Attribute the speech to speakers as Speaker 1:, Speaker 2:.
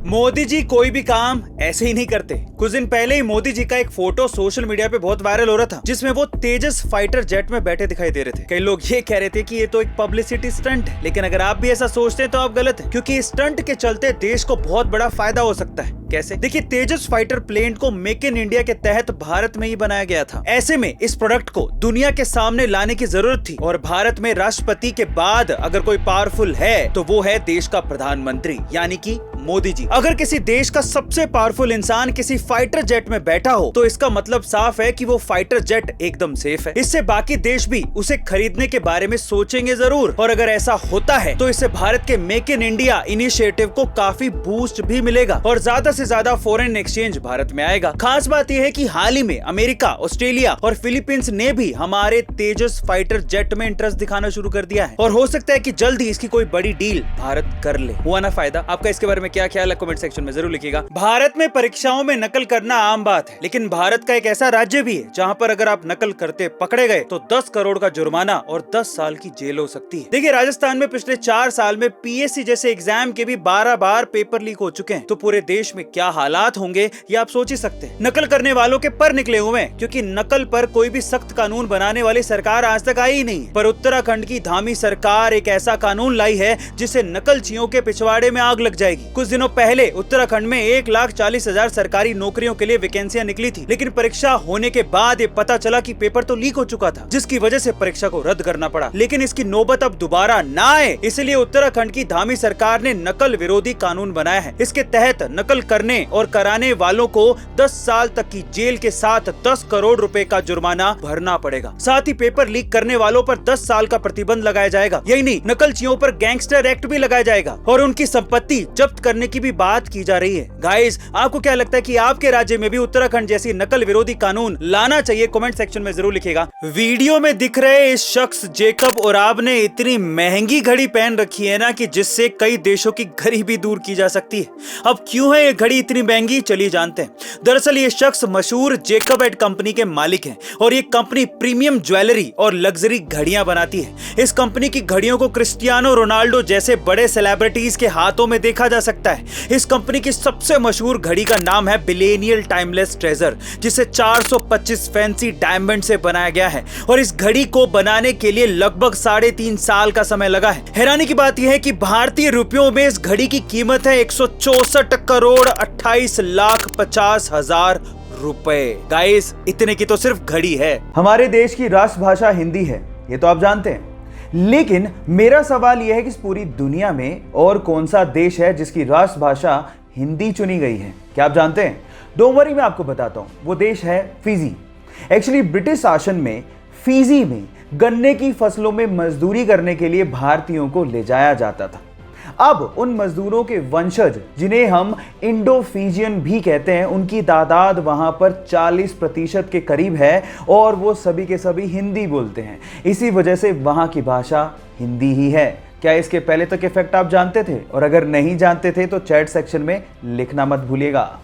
Speaker 1: मोदी जी कोई भी काम ऐसे ही नहीं करते। कुछ दिन पहले ही मोदी जी का एक फोटो सोशल मीडिया पे बहुत वायरल हो रहा था, जिसमें वो तेजस फाइटर जेट में बैठे दिखाई दे रहे थे। कई लोग ये कह रहे थे कि ये तो एक पब्लिसिटी स्टंट है, लेकिन अगर आप भी ऐसा सोचते हैं तो आप गलत हैं, क्योंकि इस स्टंट के चलते देश को बहुत बड़ा फायदा हो सकता है। कैसे? देखिए, तेजस फाइटर प्लेन को मेक इन इंडिया के तहत भारत में ही बनाया गया था। ऐसे में इस प्रोडक्ट को दुनिया के सामने लाने की जरूरत थी, और भारत में राष्ट्रपति के बाद अगर कोई पावरफुल है तो वो है देश का प्रधानमंत्री, यानी कि मोदी जी। अगर किसी देश का सबसे पावरफुल इंसान किसी फाइटर जेट में बैठा हो तो इसका मतलब साफ है कि वो फाइटर जेट एकदम सेफ है। इससे बाकी देश भी उसे खरीदने के बारे में सोचेंगे जरूर, और अगर ऐसा होता है तो इससे भारत के मेक इन इंडिया इनिशिएटिव को काफी बूस्ट भी मिलेगा और ज्यादा से ज्यादा फॉरेन एक्सचेंज भारत में आएगा। खास बात यह है कि हाल ही में अमेरिका, ऑस्ट्रेलिया और फिलीपींस ने भी हमारे तेजस फाइटर जेट में इंटरेस्ट दिखाना शुरू कर दिया है, और हो सकता है कि जल्द ही इसकी कोई बड़ी डील भारत कर ले। हुआ ना फायदा? आपका इसके बारे में क्या ख्याल है? कमेंट सेक्शन में जरूर लिखिएगा। भारत में परीक्षाओं में नकल करना आम बात है, लेकिन भारत का एक ऐसा राज्य भी है जहां पर अगर आप नकल करते पकड़े गए तो 10 करोड़ का जुर्माना और 10 साल की जेल हो सकती है। देखिए, राजस्थान में पिछले 4 साल में पीएससी जैसे एग्जाम के भी 12 बार पेपर लीक हो चुके हैं, तो पूरे देश में क्या हालात होंगे ये आप सोच ही सकते हैं। नकल करने वालों के पर निकले हुए हैं, क्योंकि नकल पर कोई भी सख्त कानून बनाने वाली सरकार आज तक आई ही नहीं। पर उत्तराखंड की धामी सरकार एक ऐसा कानून लाई है जिससे नकलचियों के पिछवाड़े में आग लग जाएगी। कुछ दिनों पहले उत्तराखंड में 1,40,000 सरकारी नौकरियों के लिए वैकेंसियां निकली थी, लेकिन परीक्षा होने के बाद ये पता चला कि पेपर तो लीक हो चुका था, जिसकी वजह से परीक्षा को रद्द करना पड़ा। लेकिन इसकी नौबत अब दोबारा ना आए, इसलिए उत्तराखंड की धामी सरकार ने नकल विरोधी कानून बनाया है। इसके तहत नकल करने और कराने वालों को 10 साल तक की जेल के साथ 10 करोड़ रुपए का जुर्माना भरना पड़ेगा। साथ ही पेपर लीक करने वालों पर 10 साल का प्रतिबंध लगाया जाएगा। यही नहीं, नकलचियों पर गैंगस्टर एक्ट भी लगाया जाएगा और उनकी संपत्ति जब्त करने की भी बात की जा रही है। गाइस, आपको क्या लगता है कि आपके राज्य में भी उत्तराखंड जैसी नकल विरोधी कानून लाना चाहिए? कमेंट सेक्शन में जरूर लिखिएगा। वीडियो में दिख रहे इस शख्स जेकब ओराब ने इतनी महंगी घड़ी पहन रखी है ना कि जिससे कई देशों की गरीबी दूर की जा सकती है। अब क्यों है ये घड़ी इतनी महंगी, चलिए जानते हैं। दरअसल ये शख्स मशहूर जेकब एंड कंपनी के मालिक हैं, और ये कंपनी प्रीमियम ज्वेलरी और लग्जरी घड़ियां बनाती है। इस कंपनी की घड़ियों को क्रिस्टियानो रोनाल्डो जैसे बड़े सेलिब्रिटीज के हाथों में देखा जा सकता है। इस कंपनी की सबसे मशहूर घड़ी का नाम है बिलेनियल टाइमलेस ट्रेजर, जिसे 425 फैंसी डायमंड से बनाया गया है, और इस घड़ी को बनाने के लिए लगभग 3.5 साल का समय लगा है। हैरानी की बात यह है कि भारतीय रुपयों में इस घड़ी की कीमत है 164 करोड़ 28 लाख 50 हजार रुपए। गाइस, इतने की तो सिर्फ घड़ी है। हमारे देश की राष्ट्रभाषा हिंदी है, ये तो आप जानते हैं, लेकिन मेरा सवाल यह है कि इस पूरी दुनिया में और कौन सा देश है जिसकी राष्ट्रभाषा हिंदी चुनी गई है? क्या आप जानते हैं? डोंट वरी, मैं आपको बताता हूं। वो देश है फिजी। एक्चुअली ब्रिटिश शासन में फिजी में गन्ने की फसलों में मजदूरी करने के लिए भारतीयों को ले जाया जाता था। अब उन मजदूरों के वंशज, जिन्हें हम इंडो फिजियन भी कहते हैं, उनकी तादाद वहां पर 40% के करीब है, और वो सभी के सभी हिंदी बोलते हैं। इसी वजह से वहां की भाषा हिंदी ही है। क्या इसके पहले तक इफेक्ट आप जानते थे? और अगर नहीं जानते थे तो चैट सेक्शन में लिखना मत भूलिएगा।